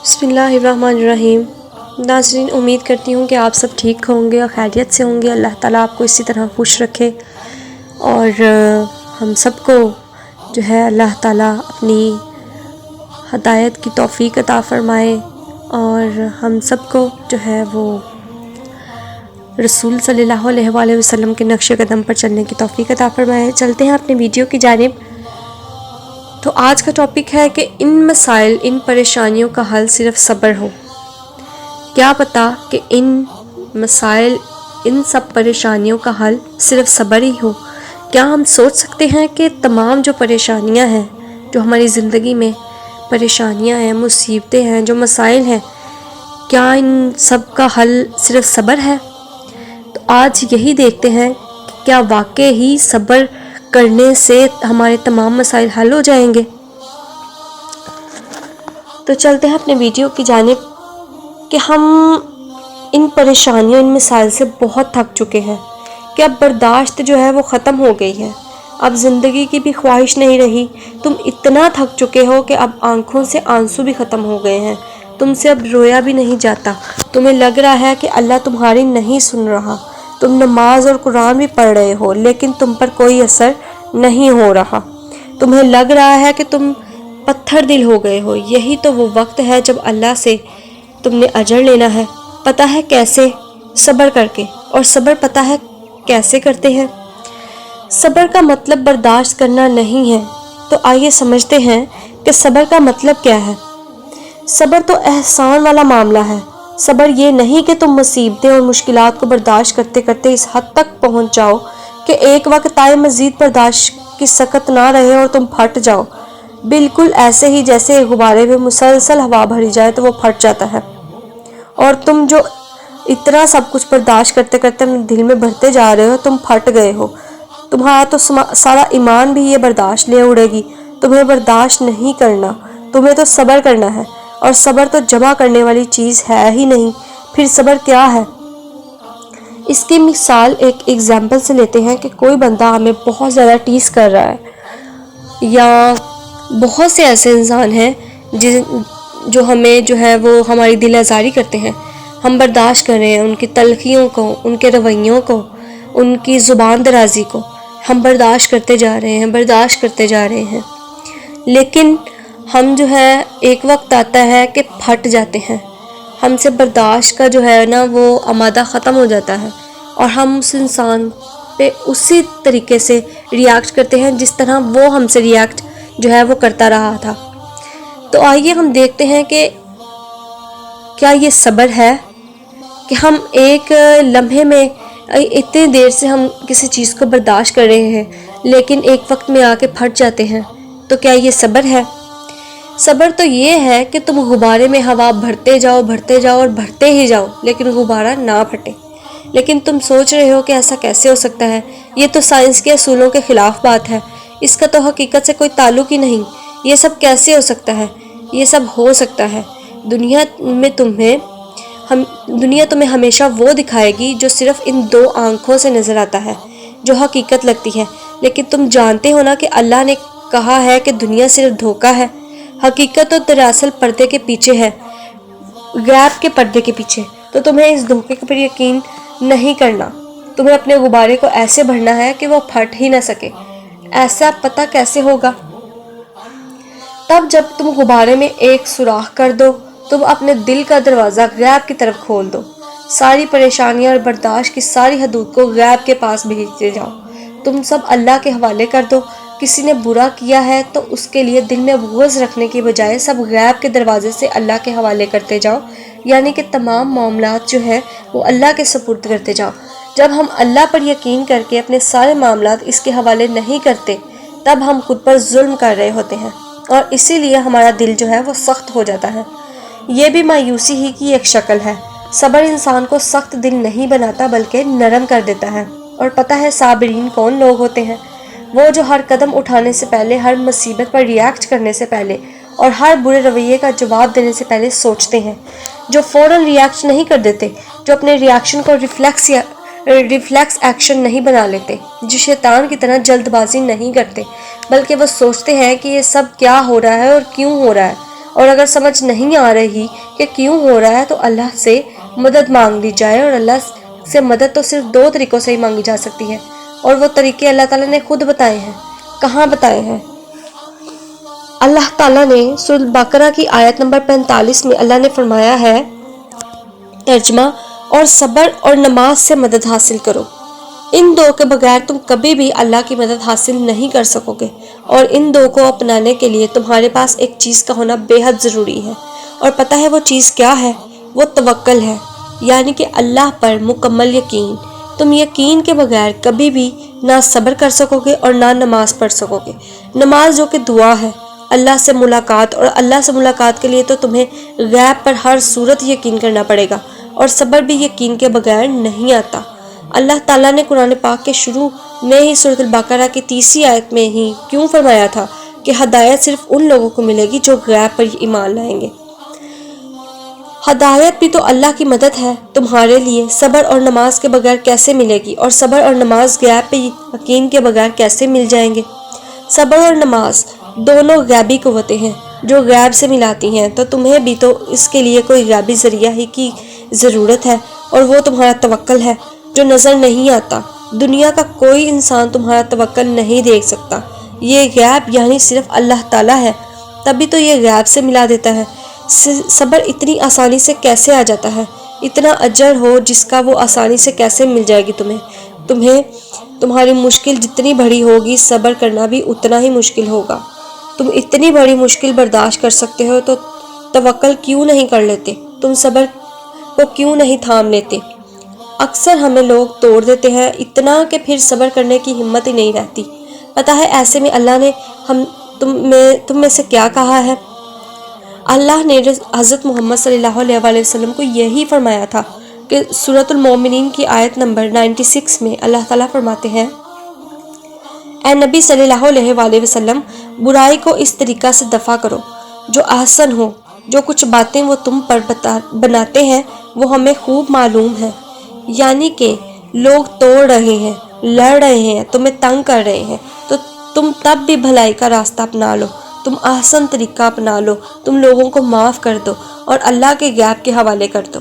بسم اللہ الرحمن الرحیم۔ ناظرین، امید کرتی ہوں کہ آپ سب ٹھیک ہوں گے اور خیریت سے ہوں گے۔ اللہ تعالیٰ آپ کو اسی طرح خوش رکھے اور ہم سب کو جو ہے اللہ تعالیٰ اپنی ہدایت کی توفیق عطا فرمائے اور ہم سب کو جو ہے وہ رسول صلی اللہ علیہ وآلہ وسلم کے نقش قدم پر چلنے کی توفیق عطا فرمائے۔ چلتے ہیں اپنے ویڈیو کی جانب۔ تو آج کا ٹاپک ہے کہ ان مسائل، ان پریشانیوں کا حل صرف صبر ہو۔ کیا پتہ کہ ان مسائل، ان سب پریشانیوں کا حل صرف صبر ہی ہو؟ کیا ہم سوچ سکتے ہیں کہ تمام جو پریشانیاں ہیں، جو ہماری زندگی میں پریشانیاں ہیں، مصیبتیں ہیں، جو مسائل ہیں، کیا ان سب کا حل صرف صبر ہے؟ تو آج یہی دیکھتے ہیں کہ کیا واقع ہی صبر کرنے سے ہمارے تمام مسائل حل ہو جائیں گے۔ تو چلتے ہیں اپنے ویڈیو کی جانب کہ ہم ان پریشانیوں، ان مسائل سے بہت تھک چکے ہیں کہ اب برداشت جو ہے وہ ختم ہو گئی ہے۔ اب زندگی کی بھی خواہش نہیں رہی۔ تم اتنا تھک چکے ہو کہ اب آنکھوں سے آنسو بھی ختم ہو گئے ہیں۔ تم سے اب رویا بھی نہیں جاتا۔ تمہیں لگ رہا ہے کہ اللہ تمہاری نہیں سن رہا۔ تم نماز اور قرآن بھی پڑھ رہے ہو لیکن تم پر کوئی اثر نہیں ہو رہا۔ تمہیں لگ رہا ہے کہ تم پتھر دل ہو گئے ہو۔ یہی تو وہ وقت ہے جب اللہ سے تم نے اجر لینا ہے۔ پتہ ہے کیسے؟ صبر کر کے۔ اور صبر پتہ ہے کیسے کرتے ہیں؟ صبر کا مطلب برداشت کرنا نہیں ہے۔ تو آئیے سمجھتے ہیں کہ صبر کا مطلب کیا ہے۔ صبر تو احسان والا معاملہ ہے۔ صبر یہ نہیں کہ تم مصیبتیں اور مشکلات کو برداشت کرتے کرتے اس حد تک پہنچ جاؤ کہ ایک وقت آئے مزید برداشت کی سکت نہ رہے اور تم پھٹ جاؤ۔ بالکل ایسے ہی جیسے غبارے میں مسلسل ہوا بھری جائے تو وہ پھٹ جاتا ہے، اور تم جو اتنا سب کچھ برداشت کرتے کرتے اپنے دل میں بھرتے جا رہے ہو، تم پھٹ گئے ہو۔ تمہارا تو سارا ایمان بھی یہ برداشت لے اڑے گی۔ تمہیں برداشت نہیں کرنا، تمہیں تو صبر کرنا ہے، اور صبر تو جمع کرنے والی چیز ہے ہی نہیں۔ پھر صبر کیا ہے؟ اس کی مثال ایک ایگزامپل سے لیتے ہیں کہ کوئی بندہ ہمیں بہت زیادہ ٹیز کر رہا ہے، یا بہت سے ایسے انسان ہیں جو ہمیں جو ہے وہ ہماری دل آزاری کرتے ہیں۔ ہم برداشت کر رہے ہیں ان کی تلخیوں کو، ان کے رویوں کو، ان کی زبان درازی کو۔ ہم برداشت کرتے جا رہے ہیں، برداشت کرتے جا رہے ہیں، لیکن ہم جو ہے ایک وقت آتا ہے کہ پھٹ جاتے ہیں۔ ہم سے برداشت کا جو ہے نا وہ آمادہ ختم ہو جاتا ہے، اور ہم اس انسان پہ اسی طریقے سے ریاکٹ کرتے ہیں جس طرح وہ ہم سے ریاکٹ جو ہے وہ کرتا رہا تھا۔ تو آئیے ہم دیکھتے ہیں کہ کیا یہ صبر ہے کہ ہم ایک لمحے میں اتنی دیر سے ہم کسی چیز کو برداشت کر رہے ہیں لیکن ایک وقت میں آ کے پھٹ جاتے ہیں۔ تو کیا یہ صبر ہے؟ صبر تو یہ ہے کہ تم غبارے میں ہوا بھرتے جاؤ، بھرتے جاؤ اور بھرتے ہی جاؤ لیکن غبارہ نہ پھٹے۔ لیکن تم سوچ رہے ہو کہ ایسا کیسے ہو سکتا ہے؟ یہ تو سائنس کے اصولوں کے خلاف بات ہے، اس کا تو حقیقت سے کوئی تعلق ہی نہیں۔ یہ سب کیسے ہو سکتا ہے؟ یہ سب ہو سکتا ہے۔ دنیا تمہیں ہمیشہ وہ دکھائے گی جو صرف ان دو آنکھوں سے نظر آتا ہے، جو حقیقت لگتی ہے۔ لیکن تم جانتے ہو نا کہ اللہ نے کہا ہے کہ دنیا صرف دھوکہ ہے۔ حقیقت تو دراصل پردے کے پیچھے ہے، غیب کے پردے کے پیچھے۔ تو تمہیں اس دھوکے پر یقین نہیں کرنا۔ تمہیں اپنے غبارے کو ایسے بھرنا ہے کہ وہ پھٹ ہی نہ سکے۔ ایسا پتہ کیسے ہوگا؟ تب جب تم غبارے میں ایک سوراخ کر دو، تم اپنے دل کا دروازہ غیب کی طرف کھول دو، ساری پریشانیاں اور برداشت کی ساری حدود کو غیب کے پاس بھیجتے جاؤ۔ تم سب اللہ کے حوالے کر دو۔ کسی نے برا کیا ہے تو اس کے لیے دل میں بغض رکھنے کی بجائے سب غیب کے دروازے سے اللہ کے حوالے کرتے جاؤ، یعنی کہ تمام معاملات جو ہے وہ اللہ کے سپرد کرتے جاؤ۔ جب ہم اللہ پر یقین کر کے اپنے سارے معاملات اس کے حوالے نہیں کرتے، تب ہم خود پر ظلم کر رہے ہوتے ہیں، اور اسی لیے ہمارا دل جو ہے وہ سخت ہو جاتا ہے۔ یہ بھی مایوسی ہی کی ایک شکل ہے۔ صبر انسان کو سخت دل نہیں بناتا بلکہ نرم کر دیتا ہے۔ اور پتہ ہے صابرین کون لوگ ہوتے ہیں؟ وہ جو ہر قدم اٹھانے سے پہلے، ہر مصیبت پر ریاکٹ کرنے سے پہلے اور ہر برے رویے کا جواب دینے سے پہلے سوچتے ہیں، جو فوراً ریاکٹ نہیں کر دیتے، جو اپنے ریاکشن کو ریفلیکس ایکشن نہیں بنا لیتے، جو شیطان کی طرح جلد بازی نہیں کرتے، بلکہ وہ سوچتے ہیں کہ یہ سب کیا ہو رہا ہے اور کیوں ہو رہا ہے، اور اگر سمجھ نہیں آ رہی کہ کیوں ہو رہا ہے تو اللہ سے مدد مانگ لی جائے، اور اللہ سے مدد تو صرف 2 طریقوں سے ہی مانگی جا سکتی ہے، اور وہ طریقے اللہ تعالیٰ نے خود بتائے ہیں۔ کہاں بتائے ہیں؟ اللہ تعالیٰ نے سورۃ البقرہ کی آیت نمبر 45 میں اللہ نے فرمایا ہے، ترجمہ، اور صبر اور نماز سے مدد حاصل کرو۔ ان 2 کے بغیر تم کبھی بھی اللہ کی مدد حاصل نہیں کر سکو گے، اور ان 2 کو اپنانے کے لیے تمہارے پاس ایک چیز کا ہونا بے حد ضروری ہے، اور پتہ ہے وہ چیز کیا ہے؟ وہ توکل ہے، یعنی کہ اللہ پر مکمل یقین۔ تم یقین کے بغیر کبھی بھی نہ صبر کر سکو گے اور نہ نماز پڑھ سکو گے۔ نماز جو کہ دعا ہے، اللہ سے ملاقات، اور اللہ سے ملاقات کے لیے تو تمہیں غیب پر ہر صورت یقین کرنا پڑے گا، اور صبر بھی یقین کے بغیر نہیں آتا۔ اللہ تعالیٰ نے قرآن پاک کے شروع میں ہی سورۃ البقرہ کی 30 آیت میں ہی کیوں فرمایا تھا کہ ہدایت صرف ان لوگوں کو ملے گی جو غیب پر ایمان لائیں گے۔ ہدایت بھی تو اللہ کی مدد ہے تمہارے لیے۔ صبر اور نماز کے بغیر کیسے ملے گی؟ اور صبر اور نماز غیب پہ یقین کے بغیر کیسے مل جائیں گے؟ صبر اور نماز دونوں غیبی قوتیں ہیں جو غیب سے ملاتی ہیں، تو تمہیں بھی تو اس کے لیے کوئی غیبی ذریعہ ہی کی ضرورت ہے، اور وہ تمہارا توکل ہے جو نظر نہیں آتا۔ دنیا کا کوئی انسان تمہارا توکل نہیں دیکھ سکتا۔ یہ غیب یعنی صرف اللہ تعالیٰ ہے، تبھی تو یہ غیب سے ملا دیتا ہے۔ صبر اتنی آسانی سے کیسے آ جاتا ہے؟ اتنا اجر ہو جس کا وہ آسانی سے کیسے مل جائے گی تمہیں؟ تمہاری مشکل جتنی بڑی ہوگی صبر کرنا بھی اتنا ہی مشکل ہوگا۔ تم اتنی بڑی مشکل برداشت کر سکتے ہو تو توکل کیوں نہیں کر لیتے؟ تم صبر کو کیوں نہیں تھام لیتے؟ اکثر ہمیں لوگ توڑ دیتے ہیں اتنا کہ پھر صبر کرنے کی ہمت ہی نہیں رہتی۔ پتہ ہے ایسے میں اللہ نے تم میں سے کیا کہا ہے؟ اللہ نے حضرت محمد صلی اللہ علیہ وآلہ وسلم کو یہی فرمایا تھا کہ سورۃ المومنین کی آیت نمبر 96 میں اللہ تعالیٰ فرماتے ہیں، اے نبی صلی اللہ علیہ وآلہ وسلم، برائی کو اس طریقہ سے دفع کرو جو احسن ہو۔ جو کچھ باتیں وہ تم پر بناتے ہیں وہ ہمیں خوب معلوم ہے، یعنی کہ لوگ توڑ رہے ہیں، لڑ رہے ہیں، تمہیں تنگ کر رہے ہیں، تو تم تب بھی بھلائی کا راستہ اپنا لو، تم احسن طریقہ اپنا لو، تم لوگوں کو معاف کر دو اور اللہ کے غیب کے حوالے کر دو۔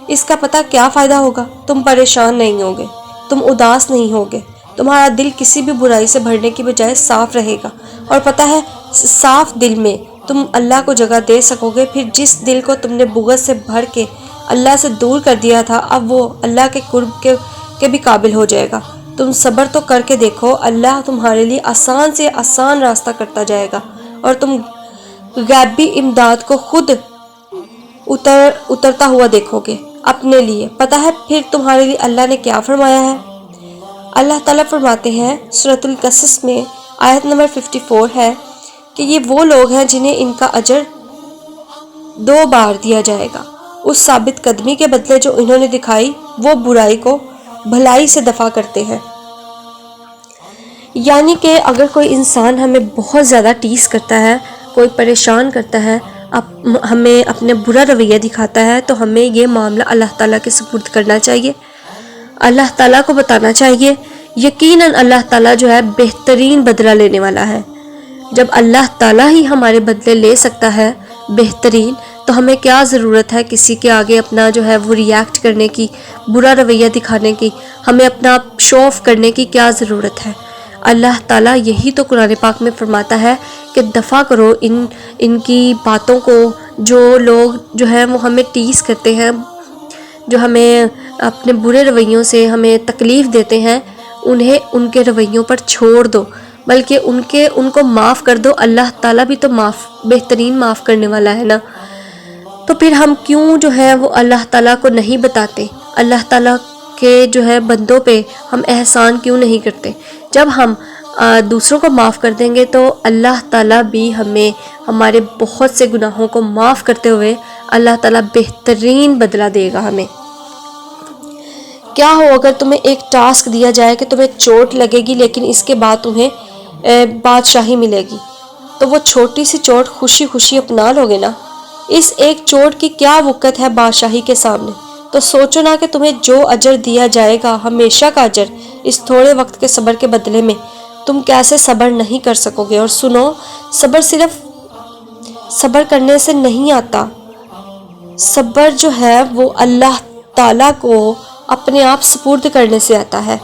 اس کا پتہ کیا فائدہ ہوگا؟ تم پریشان نہیں ہوگے، تم اداس نہیں ہوگے، تمہارا دل کسی بھی برائی سے بھرنے کی بجائے صاف رہے گا، اور پتہ ہے صاف دل میں تم اللہ کو جگہ دے سکو گے۔ پھر جس دل کو تم نے بغض سے بھر کے اللہ سے دور کر دیا تھا، اب وہ اللہ کے قرب کے بھی قابل ہو جائے گا۔ تم صبر تو کر کے دیکھو، اللہ تمہارے لیے آسان سے آسان راستہ کرتا جائے گا، اور تم غیبی امداد کو خود اترتا ہوا دیکھو گے اپنے لیے۔ پتہ ہے پھر تمہارے لیے اللہ نے کیا فرمایا ہے؟ اللہ تعالیٰ فرماتے ہیں سورۃ القصص میں آیت نمبر 54 ہے کہ یہ وہ لوگ ہیں جنہیں ان کا اجر 2 بار دیا جائے گا۔ اس ثابت قدمی کے بدلے جو انہوں نے دکھائی، وہ برائی کو بھلائی سے دفع کرتے ہیں۔ یعنی کہ اگر کوئی انسان ہمیں بہت زیادہ ٹیز کرتا ہے، کوئی پریشان کرتا ہے، ہمیں اپنے برا رویہ دکھاتا ہے، تو ہمیں یہ معاملہ اللہ تعالیٰ کے سپرد کرنا چاہیے، اللہ تعالیٰ کو بتانا چاہیے۔ یقیناً اللہ تعالیٰ جو ہے بہترین بدلہ لینے والا ہے۔ جب اللہ تعالیٰ ہی ہمارے بدلے لے سکتا ہے بہترین، تو ہمیں کیا ضرورت ہے کسی کے آگے اپنا جو ہے وہ ریئیکٹ کرنے کی، برا رویہ دکھانے کی، ہمیں اپنا شو آف کرنے کی کیا ضرورت ہے؟ اللہ تعالیٰ یہی تو قرآن پاک میں فرماتا ہے کہ دفع کرو ان کی باتوں کو۔ جو لوگ جو ہے وہ ہمیں ٹیز کرتے ہیں، جو ہمیں اپنے برے رویوں سے ہمیں تکلیف دیتے ہیں، انہیں ان کے رویوں پر چھوڑ دو، بلکہ ان کو معاف کر دو۔ اللہ تعالیٰ بھی تو بہترین معاف کرنے والا ہے نا۔ تو پھر ہم کیوں جو ہے وہ اللہ تعالیٰ کو نہیں بتاتے؟ اللہ تعالیٰ کے جو ہے بندوں پہ ہم احسان کیوں نہیں کرتے؟ جب ہم دوسروں کو معاف کر دیں گے تو اللہ تعالیٰ بھی ہمیں ہمارے بہت سے گناہوں کو معاف کرتے ہوئے اللہ تعالیٰ بہترین بدلہ دے گا ہمیں۔ کیا ہو اگر تمہیں ایک ٹاسک دیا جائے کہ تمہیں چوٹ لگے گی لیکن اس کے بعد تمہیں بادشاہی ملے گی، تو وہ چھوٹی سی چوٹ خوشی خوشی اپنا لوگے نا؟ اس ایک چوٹ کی کیا وقت ہے بادشاہی کے سامنے؟ تو سوچو نا کہ تمہیں جو اجر دیا جائے گا، ہمیشہ کا اجر، اس تھوڑے وقت کے صبر کے بدلے میں، تم کیسے صبر نہیں کر سکو گے؟ اور سنو، صبر کرنے سے نہیں آتا. صبر جو ہے وہ اللہ تعالیٰ کو اپنے آپ سپرد کرنے سے آتا ہے.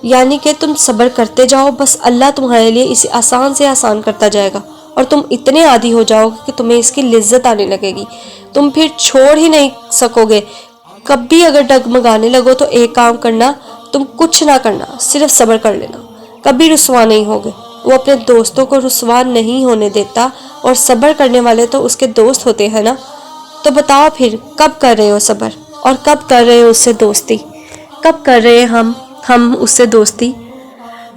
یعنی کہ تم صبر کرتے جاؤ، بس اللہ تمہارے لیے اسے آسان سے آسان کرتا جائے گا، اور تم اتنے عادی ہو جاؤ گے کہ تمہیں اس کی لذت آنے لگے گی. تم پھر چھوڑ ہی نہیں سکو گے. کبھی اگر ڈگمگانے لگو تو ایک کام کرنا، تم کچھ نہ کرنا، صرف صبر کر لینا. کبھی رسوا نہیں ہوگے. وہ اپنے دوستوں کو رسوا نہیں ہونے دیتا، اور صبر کرنے والے تو اس کے دوست ہوتے ہیں نا. تو بتاؤ پھر کب کر رہے ہو صبر، اور کب کر رہے ہو اس سے دوستی؟ کب کر رہے ہم اس سے دوستی؟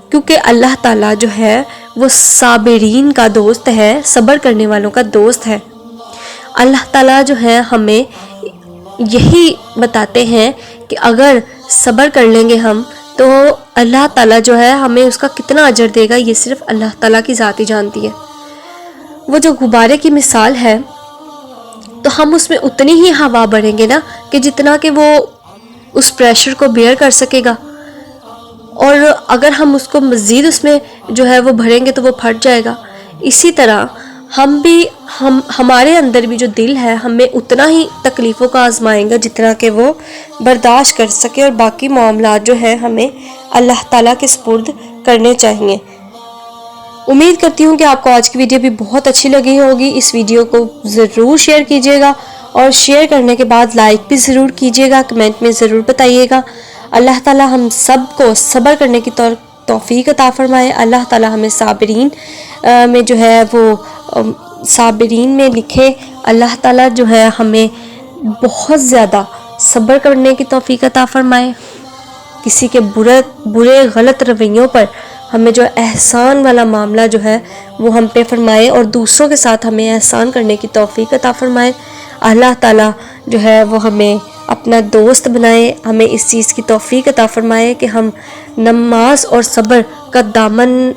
کیونکہ اللہ تعالیٰ جو ہے وہ صابرین کا دوست ہے، صبر کرنے والوں کا دوست ہے. اللہ تعالیٰ جو ہے ہمیں یہی بتاتے ہیں کہ اگر صبر کر لیں گے ہم تو اللہ تعالیٰ جو ہے ہمیں اس کا کتنا اجر دے گا، یہ صرف اللہ تعالیٰ کی ذات ہی جانتی ہے. وہ جو غبارے کی مثال ہے تو ہم اس میں اتنی ہی ہوا بھریں گے نا کہ جتنا کہ وہ اس پریشر کو بیئر کر سکے گا، اور اگر ہم اس کو مزید اس میں جو ہے وہ بھریں گے تو وہ پھٹ جائے گا. اسی طرح ہمارے اندر بھی جو دل ہے ہمیں اتنا ہی تکلیفوں کا آزمائیں گا جتنا کہ وہ برداشت کر سکے، اور باقی معاملات جو ہے ہمیں اللہ تعالیٰ کے سپرد کرنے چاہیے. امید کرتی ہوں کہ آپ کو آج کی ویڈیو بھی بہت اچھی لگی ہوگی. اس ویڈیو کو ضرور شیئر کیجیے گا، اور شیئر کرنے کے بعد لائک بھی ضرور کیجیے گا، کمنٹ میں ضرور بتائیے گا. اللہ تعالیٰ ہم سب کو صبر کرنے کی توفیق عطا فرمائے. اللہ تعالیٰ ہمیں صابرین میں جو ہے وہ صابرین میں لکھے. اللہ تعالیٰ جو ہے ہمیں بہت زیادہ صبر کرنے کی توفیق عطا فرمائے. کسی کے برے غلط رویوں پر ہمیں جو احسان والا معاملہ جو ہے وہ ہم پہ فرمائے، اور دوسروں کے ساتھ ہمیں احسان کرنے کی توفیق عطا فرمائے. اللہ تعالیٰ جو ہے وہ ہمیں اپنا دوست بنائے. ہمیں اس چیز کی توفیق عطا فرمائے کہ ہم نماز اور صبر کا دامن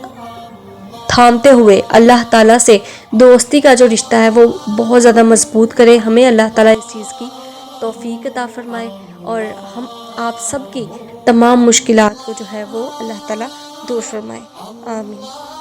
تھامتے ہوئے اللہ تعالیٰ سے دوستی کا جو رشتہ ہے وہ بہت زیادہ مضبوط کرے. ہمیں اللہ تعالیٰ اس چیز کی توفیق عطا فرمائے، اور ہم آپ سب کی تمام مشکلات کو جو ہے وہ اللہ تعالیٰ دور فرمائے. آمین.